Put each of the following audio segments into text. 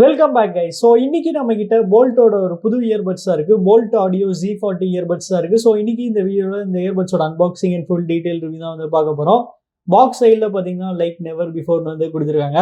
Welcome back guys. So இன்னைக்கு நம்ம கிட்ட போல்ட்டோட ஒரு புது இயர்பட்ஸாக இருக்குது. போல்ட் ஆடியோ Z40 இயர்பட்ஸாக இருக்குது. ஸோ இன்னைக்கு இந்த வீடியோவில் இந்த இயர்பட்ஸோட unboxing and full detail review தான் வந்து பார்க்க போகிறோம். பாக்ஸ் சைடில் பார்த்தீங்கன்னா லைக் நெவர் பிஃபோர்னு வந்து கொடுத்துருக்காங்க.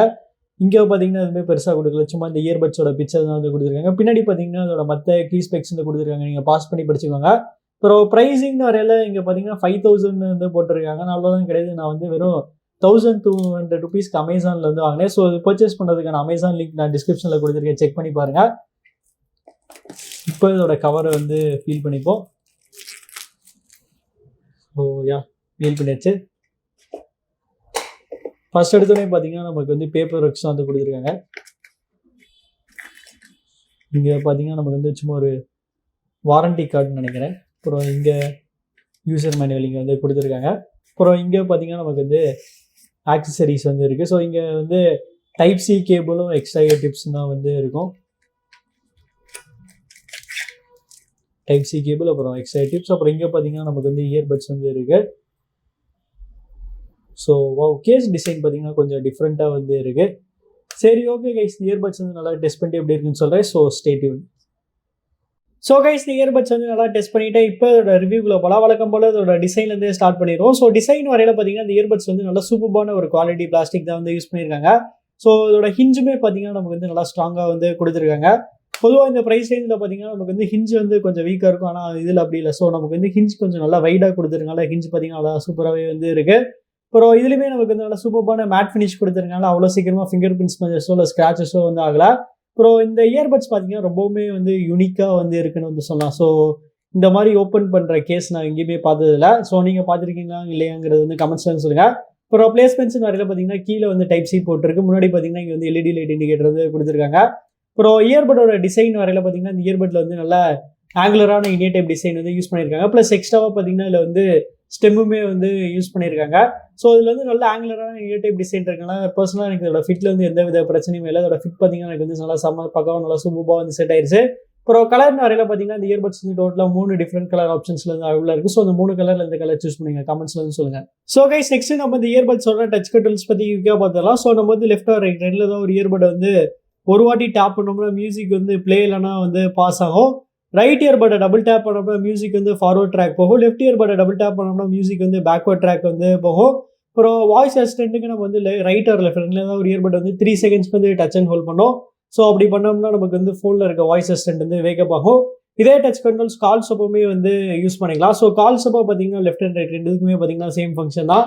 இங்கே பார்த்தீங்கன்னா எதுவுமே பெருசாக கொடுக்கல, சும்மா இந்த இயர்பட்ஸோட பிக்சர் தான் வந்து கொடுத்துருக்காங்க. பின்னாடி பார்த்தீங்கன்னா அதோட மற்ற கீ ஸ்பெக்ஸ் வந்து கொடுத்துருக்காங்க, நீங்கள் பாஸ் பண்ணி படிச்சுக்கோங்க. அப்புறம் ப்ரைஸிங் வரையில இங்கே பார்த்தீங்கன்னா 5000 வந்து போட்டிருக்காங்க. அவ்வளோதான் கிடையாது, நான் வந்து வெறும் 1200 rupeesக்கு அமேசான்ல வந்து வாங்கினேன். ஸோ இது பர்ச்சேஸ் பண்ணுறதுக்கான அமேசான் லிங்க் நான் டிஸ்கிரிப்ஷனில் கொடுத்துருக்கேன், செக் பண்ணி பாருங்க. இப்போ இதோட கவரை வந்து ஃபீல் பண்ணிப்போம். ஸோ ஃபீல் பண்ணியாச்சு. ஃபர்ஸ்ட் எடுத்தோடனே பார்த்தீங்கன்னா நமக்கு வந்து பேப்பர் ஒர்க்ஸ் வந்து கொடுத்துருக்காங்க. இங்கே பார்த்தீங்கன்னா நமக்கு வந்து சும்மா ஒரு வாரண்டி கார்டுன்னு நினைக்கிறேன். அப்புறம் இங்கே யூசர் மேனுவல் இங்கே வந்து கொடுத்துருக்காங்க. அப்புறம் இங்கே பார்த்தீங்கன்னா நமக்கு வந்து ஆக்சசரிஸ் வந்து இருக்குது. ஸோ இங்கே வந்து டைப் சி கேபிளும் எக்ஸ்ட்ரா டிப்ஸ் தான் வந்து இருக்கும். டைப் சி கேபிள், அப்புறம் எக்ஸ்ட்ரா டிப்ஸ். அப்புறம் இங்கே பார்த்தீங்கன்னா நமக்கு வந்து இயர்பட்ஸ் வந்து இருக்குது. ஸோ கேஸ் டிசைன் பார்த்தீங்கன்னா கொஞ்சம் டிஃப்ரெண்ட்டாக வந்து இருக்குது. சரி, ஓகே கைஸ், இயர்பட்ஸ் வந்து நல்லா டெஸ்ட் பண்ணிட்டு எப்படி இருக்குன்னு சொல்கிறேன். So stay tune. So guys, இந்த இயர்பட்ஸ் வந்து நல்லா டெஸ்ட் பண்ணிவிட்டு இப்போ இதோட ரிவ்யூக்குள்ள போகலாம். வழக்கம் போல் இதோட டிசைன்லேருந்து ஸ்டார்ட் பண்ணிடுவோம். ஸோ டிசைன் வரையில் பார்த்தீங்கன்னா இந்த இயர்பட்ஸ் வந்து நல்லா சூப்பரான ஒரு குவாலிட்டி பிளாஸ்டிக் தான் வந்து யூஸ் பண்ணியிருக்காங்க. ஸோ இதோட ஹிஞ்சுமே பார்த்தீங்கன்னா நமக்கு வந்து நல்லா ஸ்ட்ராங்காக வந்து கொடுத்துருக்காங்க. பொதுவாக இந்த ப்ரைஸ் ரேஞ்சில் பார்த்தீங்கன்னா நமக்கு வந்து ஹிஞ்ச் வந்து கொஞ்சம் வீக்காக இருக்கும், ஆனால் இதில் அப்படி இல்லை. ஸோ நமக்கு வந்து ஹிஞ்ச் கொஞ்சம் நல்லா வைடாக கொடுத்துருக்காங்க. ஹிஞ்ச் பார்த்தீங்கன்னா நல்லா சூப்பராகவே வந்து இருக்குது. அப்புறம் இதுலேயுமே நமக்கு வந்து நல்லா சூப்பரான மேட் ஃபினிஷ் கொடுத்துருக்காங்க. அவ்வளோ சீக்கிரமாக ஃபிங்கர் பிரிண்ட்ஸ் ஸ்மெச்சஸோ இல்லை ஸ்க்ராச்சஸோ வந்து ஆகலை. அப்புறம் இந்த இயர்பட்ஸ் பார்த்தீங்கன்னா ரொம்பவுமே வந்து யூனிக்காக வந்து இருக்குன்னு வந்து சொல்லலாம். ஸோ இந்த மாதிரி ஓப்பன் பண்ணுற கேஸ் நான் எங்கேயுமே பார்த்ததில்ல. ஸோ நீங்கள் பார்த்துருக்கீங்களா இல்லையாங்கிறது வந்து கமெண்ட்ஸ்ல சொல்லுங்கள். அப்புறம் பிளேஸ்மெண்ட்ஸ் வரையில் பார்த்தீங்கன்னா கீழே வந்து டைப் சி போட்டிருக்கு. முன்னாடி பார்த்தீங்கன்னா இங்கே வந்து எல்இடி லைட் இண்டிகேட்டர் வந்து கொடுத்துருக்காங்க. அப்புறம் இயர்பட்டோட டிசைன் வரையில் பார்த்தீங்கன்னா இந்த இயர்பட்டில் வந்து நல்லா ஆங்குலரான இனிய டைப் டிசைன் வந்து யூஸ் பண்ணியிருக்காங்க. ப்ளஸ் எக்ஸ்ட்ராவாக பார்த்தீங்கன்னா இதில் வந்து ஸ்டெம்முமே வந்து யூஸ் பண்ணியிருக்காங்க. ஸோ இதில் வந்து நல்ல ஆங்குலரான இனிய டைப் டிசைன் இருக்கனால பர்சனலாக எனக்கு இதோட ஃபிட்டில் வந்து எந்த வித பிரச்சனையும் இல்லை. அதோட ஃபிட் பார்த்தீங்கன்னா எனக்கு வந்து நல்லா பக்காவாக நல்லா சூப்பராக வந்து செட் ஆயிடுச்சு. அப்புறம் கலர் வரையில் பார்த்தீங்கன்னா இந்த இயர்பட்ஸ் வந்து டோட்டலாக 3 டிஃப்ரெண்ட் கலர் ஆப்ஷன்ஸ்ல வந்து அவைலபிளாக இருக்குது. ஸோ அந்த 3 கலரில் இந்த கலர் சூஸ் பண்ணுங்க, கமெண்ட்ஸ்ல வந்து சொல்லுங்கள். ஸோ கைஸ், நெக்ஸ்ட் நம்ம இந்த இயர்பட்ஸோட டச் கண்ட்ரோல்ஸ் பற்றி யூக்காக பார்த்துடலாம். ஸோ நம்ம வந்து லெஃப்ட் ஆர் ரைட் ரெண்டில் தான் ஒரு இயர்பட் வந்து ஒரு வாட்டி டேப் பண்ணோம்னா மியூசிக் வந்து பிளே இல்லைனா வந்து பாஸ் ஆகும். ரைட் இயர்பட்டை டபுள் டேப் பண்ணோம்னா மியூசிக் வந்து ஃபார்வர்ட் ட்ராக் போகும். லெஃப்ட் இயர்பட்டை டபுள் டேப் பண்ணோம்னா மியூசிக் வந்து பேக்வர்ட் ட்ராக் வந்து போகும். அப்புறம் வாய்ஸ் அசிஸ்டன்ட்டுக்கு நம்ம வந்து ரைட் ஆர் லெஃப்ட் தான் ஒரு இயர்பட் வந்து 3 செகண்ட்ஸ்க்கு வந்து டச் அண்ட் ஹோல்ட் பண்ணோம். ஸோ அப்படி பண்ணோம்னா நமக்கு வந்து ஃபோனில் இருக்க வாய்ஸ் அசிஸ்டன்ட் வந்து வேக்கப் ஆகும். இதே டச் கண்ட்ரோல்ஸ் கால்ஸ் அப்பவுமே வந்து யூஸ் பண்ணிக்கலாம். ஸோ கால்ஸ் அப்போ பார்த்தீங்கன்னா லெஃப்ட் அண்ட் ரைட் ரெண்டுக்குமே பார்த்தீங்கன்னா சேம் ஃபங்க்ஷன் தான்.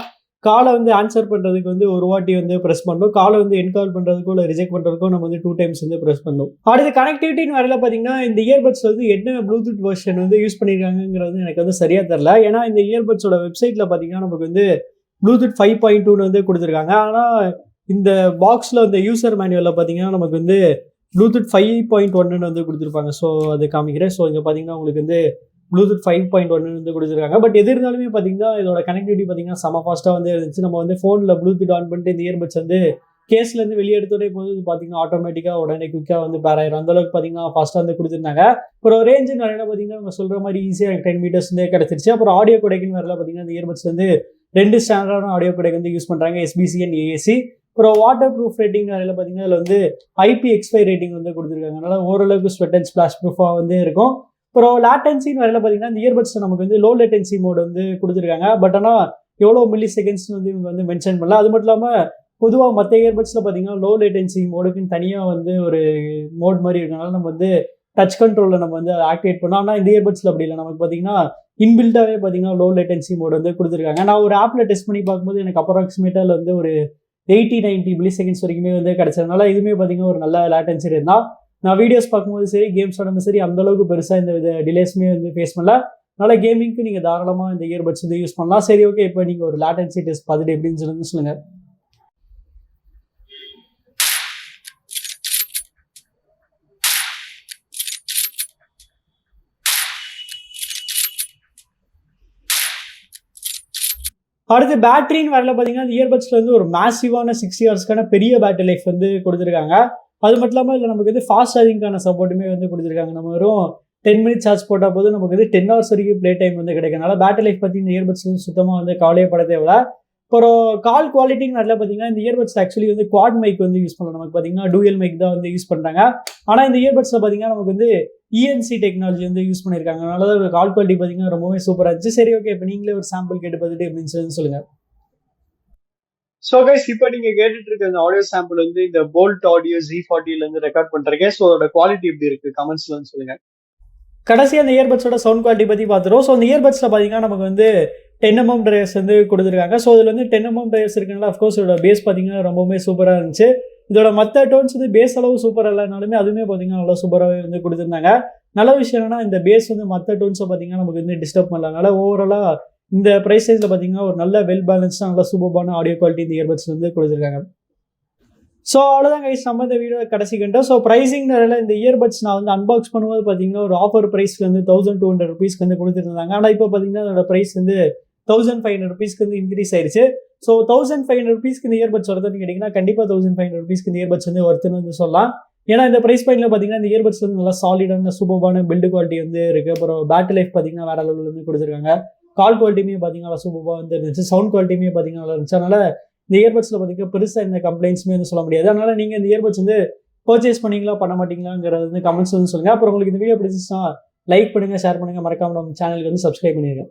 காலை வந்து ஆன்சர் பண்ணுறதுக்கு வந்து ஒரு வாட்டி வந்து ப்ரெஸ் பண்ணணும். காலை வந்து என்கால் பண்ணுறதுக்கோ இல்லை ரிஜெக்ட் பண்ணுறதுக்கோ நம்ம வந்து 2 டைம்ஸ் வந்து ப்ரெஸ் பண்ணணும். அடுத்து கனெக்டிவிட்டின்னு வரையில் பார்த்தீங்கன்னா இந்த இயர்பட்ஸ் வந்து என்ன ப்ளூடூத் வெர்ஷன் வந்து யூஸ் பண்ணியிருக்காங்கிறது எனக்கு வந்து சரியாக தெரில. ஏன்னா இந்த இயர்பட்ஸோட வெப்சைட்டில் பார்த்தீங்கன்னா நமக்கு வந்து ப்ளூடூத் 5.2 வந்து கொடுத்துருக்காங்க. ஆனால் இந்த பாக்ஸில் இந்த யூசர் மேனுவலில் பார்த்தீங்கன்னா நமக்கு வந்து ப்ளூடூத் 5.1 வந்து கொடுத்துருப்பாங்க. ஸோ அது காமிக்கிறேன். ஸோ இங்கே பார்த்தீங்கன்னா உங்களுக்கு வந்து ப்ளூடூத் 5.1 வந்து கொடுத்துருக்காங்க. பட் எது இருந்தாலுமே பார்த்தீங்கன்னா இதோட கனெக்டிவிட்டி பார்த்தீங்கன்னா செம ஃபாஸ்ட்டாக வந்து இருந்துச்சு. நம்ம வந்து ஃபோனில் ப்ளூடூத் ஆன் பண்ணிட்டு இந்த இயர்பட்ஸ் வந்து கேஸ்லேருந்து வெளியே எடுத்தோடே போது பார்த்தீங்கன்னா ஆட்டோமேட்டிக்காக உடனே குயிக்காக வந்து பேர் ஆயிரும். அந்தளவுக்கு பார்த்தீங்கன்னா ஃபாஸ்ட்டாக வந்து கொடுத்துருந்தாங்க. அப்புறம் ரேஞ்சு நிறைய பார்த்தீங்கன்னா நம்ம சொல்கிற மாதிரி ஈஸியாக 10 மீட்டர்ஸ் வந்து கிடச்சிருச்சு. அப்புறம் ஆடியோ கொடைக்குன்னு வரல பார்த்தீங்கன்னா இந்த இயர்பட்ஸ் வந்து 2 ஸ்டாண்டர்டான ஆடியோ கொடைக்கு வந்து யூஸ் பண்ணுறாங்க, எஸ்பிசி அண்ட் ஏஏசி. அப்புறம் வாட்டர் ப்ரூஃப் ரேட்டிங் வரையில் பார்த்தீங்கன்னா இதில் வந்து IPX5 ரேட்டிங் வந்து கொடுத்துருக்காங்க. அதனால் ஓரளவுக்கு ஸ்வெட் அண்ட் ஸ்பிளாஷ் ப்ரூஃபாக வந்து இருக்கும். அப்புறம் லேட்டன்சின்னு வரையில் பார்த்தீங்கன்னா இந்த இயர்பட்ஸ் நமக்கு வந்து லோ லேட்டன்சி மோட் வந்து கொடுத்துருக்காங்க. பட் ஆனால் எவ்வளோ மில்லி செகண்ட்ஸ்னு வந்து இவங்க வந்து மென்ஷன் பண்ணல. அது மட்டும் இல்லாமல் பொதுவாக மற்ற இயர்பட்ஸில் பார்த்தீங்கன்னா லோ லேட்டன்சி மோடுக்குன்னு தனியாக வந்து ஒரு மோட் மாதிரி இருக்கனால நம்ம வந்து டச் கண்ட்ரோலில் நம்ம வந்து அதை ஆக்டிவேட் பண்ணோம். ஆனால் இந்த இயர்பட்ஸில் அப்படி இல்லை, நமக்கு பார்த்தீங்கன்னா இன்பில்டாகவே பார்த்தீங்கன்னா லோ லேட்டன்சி மோட் வந்து கொடுத்துருக்காங்க. நான் ஒரு ஆப்பில் டெஸ்ட் பண்ணி பார்க்கும்போது எனக்கு அப்ராக்சிமேட்டாக வந்து ஒரு 80-90 மில்லி செகண்ட்ஸ் வரைக்குமே வந்து கிடச்சதுனால இதுவுமே பார்த்தீங்கன்னா ஒரு நல்ல லேட்டன்சி இருந்தால் நான் வீடியோஸ் பார்க்கும்போது சரி கேம்ஸ் ஆடும்போது சரி அந்தளவுக்கு பெருசாக இந்த வித டிலேஸுமே வந்து ஃபேஸ் பண்ணல. அதனால் கேமிங்க்கு நீங்கள் தாராளமாக இந்த இயர்பட்ஸ் வந்து யூஸ் பண்ணலாம். சரி, ஓகே, இப்போ நீங்கள் ஒரு லேட்டன்சி டெஸ்ட் பார்த்துட்டு எப்படின்னு சொல்லுங்கள். அடுத்து பேட்டரின்னு வரல பார்த்தீங்கன்னா இந்த இயர்பட்ஸில் வந்து ஒரு மேசிவான 6 ஹவர்ஸ்க்கான பெரிய பேட்டரி லைஃப் வந்து கொடுத்துருக்காங்க. அது மட்டும் இல்லாமல் இதில் நமக்கு வந்து ஃபாஸ்ட் சார்ஜிங்கான சப்போர்ட்டுமே வந்து கொடுத்துருக்காங்க. நம்ம வெறும் 10 மினிட்ஸ் சார்ஜ் போட்டால் போது நமக்கு வந்து 10 ஹவர்ஸ் வரைக்கும் ப்ளே டைம் வந்து கிடைக்கிறதுனால பேட்டரி லைஃப் பற்றி இந்த இயர்பட்ஸ் வந்து சுத்தமாக வந்து கவலையப்பட தேவையில்ல. அப்புறம் கால் குவாலிட்டின்னு நல்லா பார்த்தீங்கன்னா இந்த இயர்பட்ஸ் ஆக்சுவலி வந்து குவாட் மைக் வந்து யூஸ் பண்ணலாம். நமக்கு பார்த்தீங்கன்னா டூயல் மைக் தான் வந்து யூஸ் பண்ணுறாங்க. ஆனால் இந்த இயர்பட்ஸில் பார்த்தீங்கன்னா நமக்கு வந்து இஎன்சி டெக்னாலஜி வந்து யூஸ் பண்ணியிருக்காங்க. அதனால தான் ஒரு கால் குவாலிட்டி பார்த்தீங்கன்னா ரொம்பவே சூப்பராக இருந்துச்சு. சரி ஓகே, இப்போ நீங்களே ஒரு சாம்பிள் கேட்டு பார்த்துட்டு எப்படின்னு சொல்லுங்க. ஸோ கைஸ், இப்போ நீங்க கேட்டுட்டு இருக்க இந்த ஆடியோ சாம்பிள் வந்து இந்த போல்ட் ஆடியோ Z40 இருந்து ரெக்கார்ட் பண்றேன். ஸோ அதோட குவாலிட்டி எப்படி இருக்கு கமெண்ட்ஸ்ல வந்து சொல்லுங்க. கடைசி அந்த இயர்பட்ஸோட சவுண்ட் குவாலிட்டி பற்றி பார்த்துருவோம். ஸோ அந்த இயர்பட்ஸில் பார்த்தீங்கன்னா நமக்கு வந்து 10mm டிரைவர்ஸ் வந்து கொடுத்துருக்காங்க. ஸோ இதில் வந்து 10mm டிரைவர்ஸ் இருக்குனால அஃப்கோர்ஸ் இதோட பேஸ் பார்த்தீங்கன்னா ரொம்பவுமே சூப்பராக இருந்துச்சு. இதோட மற்ற டோன்ஸ் வந்து பேஸ் அளவு சூப்பராக இல்லைனாலுமே அதுவுமே பார்த்தீங்கன்னா நல்லா சூப்பராகவே வந்து கொடுத்துருந்தாங்க. நல்ல விஷயம் என்னன்னா இந்த பேஸ் வந்து மற்ற டோன்ஸை பார்த்தீங்கன்னா நமக்கு வந்து டிஸ்டர்ப் பண்ணலாம்னால ஓவராலாக இந்த ப்ரைஸ் சைஸில் பார்த்தீங்கன்னா ஒரு நல்ல வெல் பேலன்ஸ்டாக நல்ல சூப்பரான ஆடியோ குவாலிட்டி இந்த இயர்பட்ஸ் வந்து கொடுத்துருக்காங்க. ஸோ அவ்வளோதான் கைஸ், நம்ம இந்த வீடியோ கடைசி கண்டோம். ஸோ ப்ரைஸிங் இந்த இயர்பட்ஸ் நான் வந்து அன்பாக்ஸ் பண்ணும்போது பார்த்தீங்கன்னா ஒரு ஆஃபர் ப்ரைஸ்க்கு வந்து 1200 rupeesக்கு வந்து கொடுத்துருந்தாங்க. ஆனால் இப்போ பார்த்தீங்கன்னா அதோட ப்ரைஸ் வந்து 1500 rupeesக்கு வந்து இன்க்ரீஸ் ஆயிடுச்சு. ஸோ 1500 rupeesக்கு இந்த இயர்பட்ஸ் வருதுன்னு கேட்டிங்கன்னா கண்டிப்பாக 1500 rupeesக்கு இந்த இயர்பட்ஸ் வந்து ஒர்த்துன்னு வந்து சொல்லலாம். ஏன்னா இந்த ப்ரைஸ் பாயிண்ட்ல பார்த்தீங்கன்னா இந்த இயர்பட்ஸ் வந்து நல்லா சாலிடான சூப்பரான பில்டு குவாலிட்டி வந்து இருக்குது. அப்புறம் பேட்டரி லைஃப் பார்த்தீங்கன்னா வேற லெவலில் வந்து கொடுத்துருக்காங்க. கால் குவாலிட்டியுமே பார்த்தீங்கன்னா சூப்பராக வந்து இருந்துச்சு. சவுண்ட் குவாலிட்டியுமே பார்த்தீங்கன்னா நல்லா இருந்துச்சு. அதனால இந்த இயர்பட்ஸில் பார்த்தீங்கன்னா பெருசாக இந்த கம்ப்ளைண்ட்ஸுமே வந்து சொல்ல முடியாது. அதனால நீங்கள் இந்த இயர்பட்ஸ் வந்து பர்ச்சேஸ் பண்ணீங்களா பண்ண மாட்டீங்களாங்கிறது வந்து கமெண்ட்ஸ் வந்து சொல்லுங்கள். அப்புறம் உங்களுக்கு இந்த வீடியோ பிடிச்சிச்சுன்னா லைக் பண்ணுங்கள், ஷேர் பண்ணுங்கள், மறக்காம நம்ம சேனலுக்கு வந்து சப்ஸ்கிரைப் பண்ணிடுங்க.